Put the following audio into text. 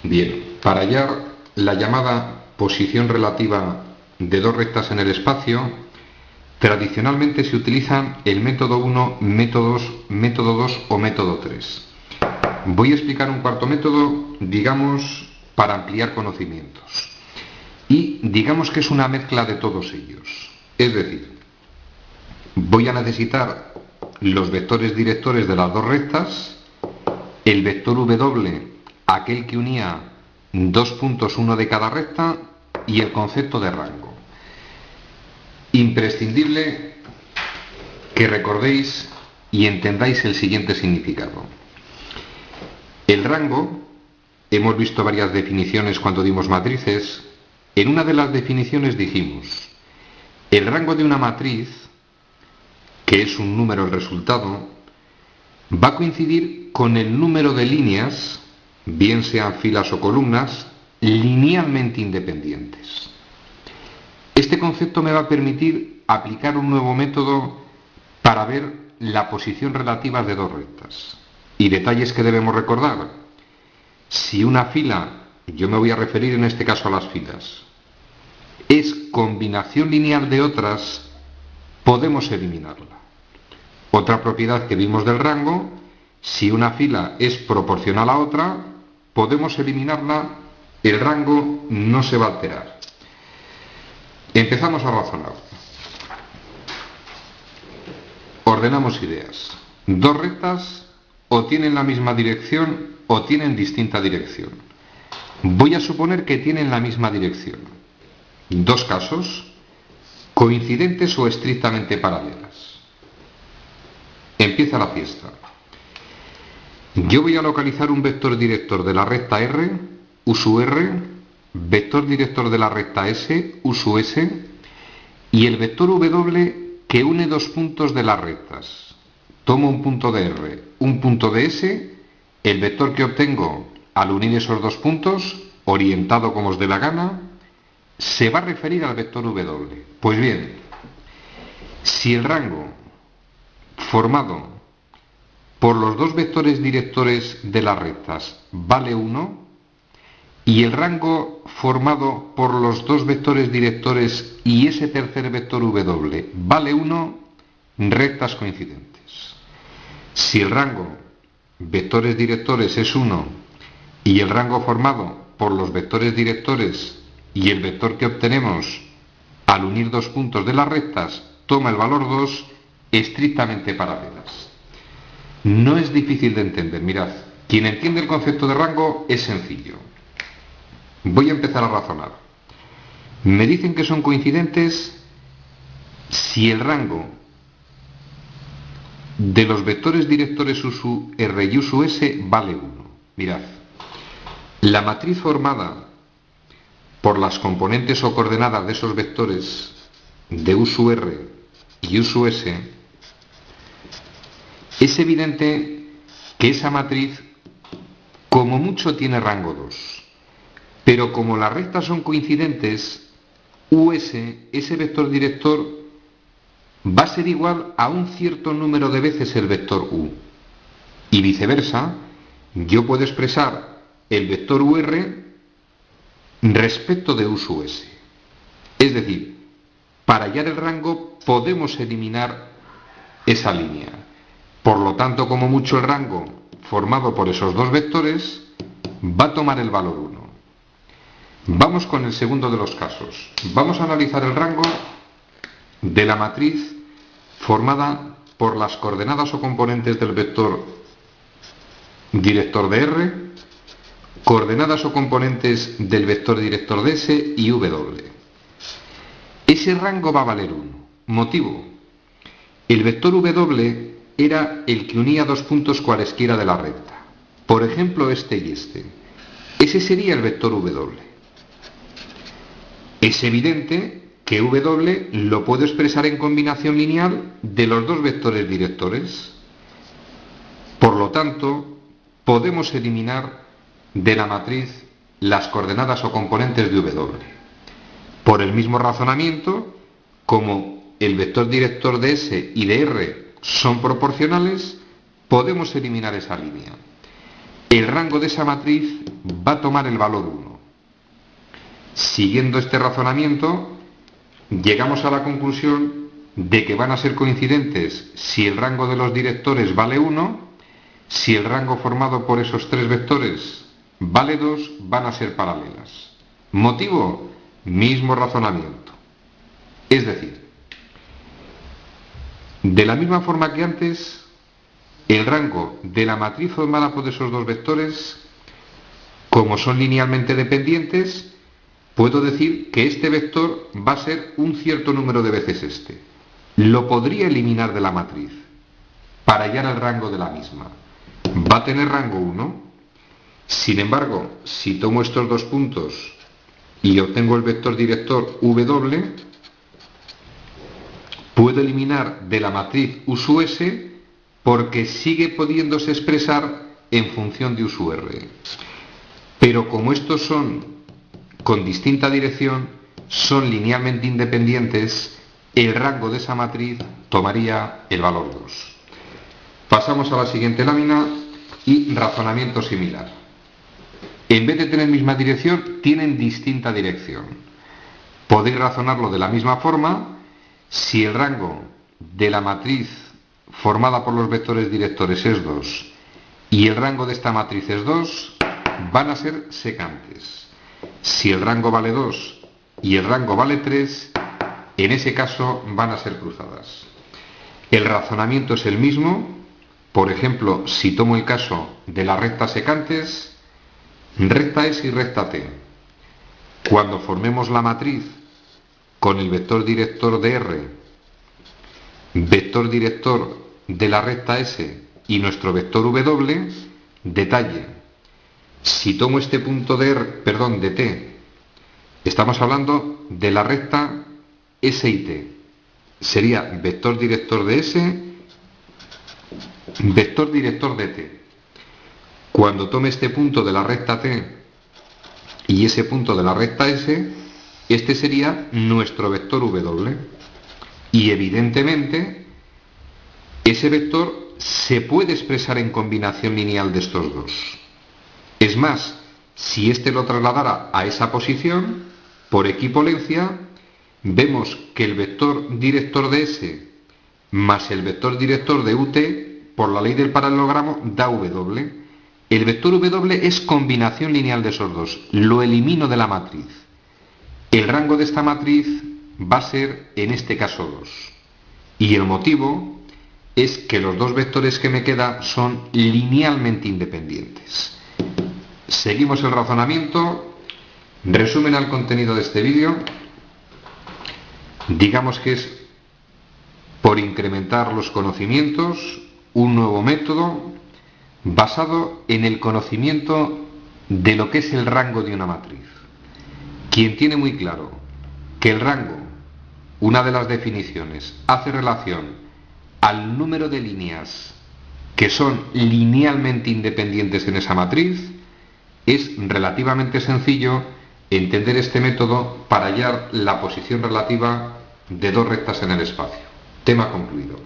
Bien, para hallar la llamada posición relativa de dos rectas en el espacio, tradicionalmente se utilizan el método 1, método 2 o método 3. Voy a explicar un cuarto método, digamos, para ampliar conocimientos. Y digamos que es una mezcla de todos ellos. Es decir, voy a necesitar los vectores directores de las dos rectas, el vector W, aquel que unía dos puntos, uno de cada recta, y el concepto de rango. Imprescindible que recordéis y entendáis el siguiente significado. El rango, hemos visto varias definiciones cuando dimos matrices. En una de las definiciones dijimos, el rango de una matriz, que es un número el resultado, va a coincidir con el número de líneas, bien sean filas o columnas, linealmente independientes. Este concepto me va a permitir aplicar un nuevo método para ver la posición relativa de dos rectas. Y detalles que debemos recordar. Si una fila, yo me voy a referir en este caso a las filas, es combinación lineal de otras, podemos eliminarla. Otra propiedad que vimos del rango, si una fila es proporcional a otra, podemos eliminarla, el rango no se va a alterar. Empezamos a razonar. Ordenamos ideas. Dos rectas o tienen la misma dirección o tienen distinta dirección. Voy a suponer que tienen la misma dirección. Dos casos, coincidentes o estrictamente paralelas. Empieza la fiesta. Yo voy a localizar un vector director de la recta R, U sub R, vector director de la recta S, U sub S, y el vector W que une dos puntos de las rectas. Tomo un punto de R, un punto de S, el vector que obtengo al unir esos dos puntos, orientado como os dé la gana, se va a referir al vector W. Pues bien, si el rango formado por los dos vectores directores de las rectas vale 1 y el rango formado por los dos vectores directores y ese tercer vector W vale 1, rectas coincidentes. Si el rango vectores directores es 1 y el rango formado por los vectores directores y el vector que obtenemos al unir dos puntos de las rectas toma el valor 2, estrictamente paralelas. No es difícil de entender, mirad, quien entiende el concepto de rango es sencillo. Voy a empezar a razonar. Me dicen que son coincidentes si el rango de los vectores directores U sub R y U sub S vale 1. Mirad, la matriz formada por las componentes o coordenadas de esos vectores de U sub R y U sub S, es evidente que esa matriz como mucho tiene rango 2, pero como las rectas son coincidentes, US, ese vector director, va a ser igual a un cierto número de veces el vector U. Y viceversa, yo puedo expresar el vector UR respecto de U sub S. Es decir, para hallar el rango podemos eliminar esa línea. Por lo tanto, como mucho el rango formado por esos dos vectores va a tomar el valor 1. Vamos con el segundo de los casos. Vamos a analizar el rango de la matriz formada por las coordenadas o componentes del vector director de R, coordenadas o componentes del vector director de S y W. Ese rango va a valer 1. Motivo: el vector W era el que unía dos puntos cualesquiera de la recta. Por ejemplo, este y este. Ese sería el vector W. Es evidente que W lo puedo expresar en combinación lineal de los dos vectores directores. Por lo tanto, podemos eliminar de la matriz las coordenadas o componentes de W. Por el mismo razonamiento, como el vector director de S y de R son proporcionales, podemos eliminar esa línea. El rango de esa matriz va a tomar el valor 1. Siguiendo este razonamiento, llegamos a la conclusión de que van a ser coincidentes si el rango de los directores vale 1, si el rango formado por esos tres vectores vale 2, van a ser paralelas. Motivo, mismo razonamiento. Es decir, de la misma forma que antes, el rango de la matriz formada por esos dos vectores, como son linealmente dependientes, puedo decir que este vector va a ser un cierto número de veces este. Lo podría eliminar de la matriz para hallar el rango de la misma. Va a tener rango 1. Sin embargo, si tomo estos dos puntos y obtengo el vector director W, puedo eliminar de la matriz U sub S porque sigue pudiéndose expresar en función de U sub R. Pero como estos son con distinta dirección, son linealmente independientes, el rango de esa matriz tomaría el valor 2. Pasamos a la siguiente lámina y razonamiento similar. En vez de tener misma dirección, tienen distinta dirección. Podéis razonarlo de la misma forma si el rango de la matriz formada por los vectores directores es 2 y el rango de esta matriz es 2, van a ser secantes. Si el rango vale 2 y el rango vale 3, en ese caso van a ser cruzadas. El razonamiento es el mismo. Por ejemplo, si tomo el caso de las rectas secantes, recta S y recta T. Cuando formemos la matriz con el vector director de R, vector director de la recta S y nuestro vector W, detalle. Si tomo este punto de T, estamos hablando de la recta S y T. Sería vector director de S, vector director de T. Cuando tome este punto de la recta T y ese punto de la recta S, este sería nuestro vector W. Y evidentemente, ese vector se puede expresar en combinación lineal de estos dos. Es más, si este lo trasladara a esa posición, por equivalencia, vemos que el vector director de S más el vector director de UT, por la ley del paralelogramo, da W. El vector W es combinación lineal de esos dos. Lo elimino de la matriz. El rango de esta matriz va a ser, en este caso, 2. Y el motivo es que los dos vectores que me quedan son linealmente independientes. Seguimos el razonamiento. Resumen al contenido de este vídeo. Digamos que es por incrementar los conocimientos, un nuevo método basado en el conocimiento de lo que es el rango de una matriz. Quien tiene muy claro que el rango, una de las definiciones, hace relación al número de líneas que son linealmente independientes en esa matriz, es relativamente sencillo entender este método para hallar la posición relativa de dos rectas en el espacio. Tema concluido.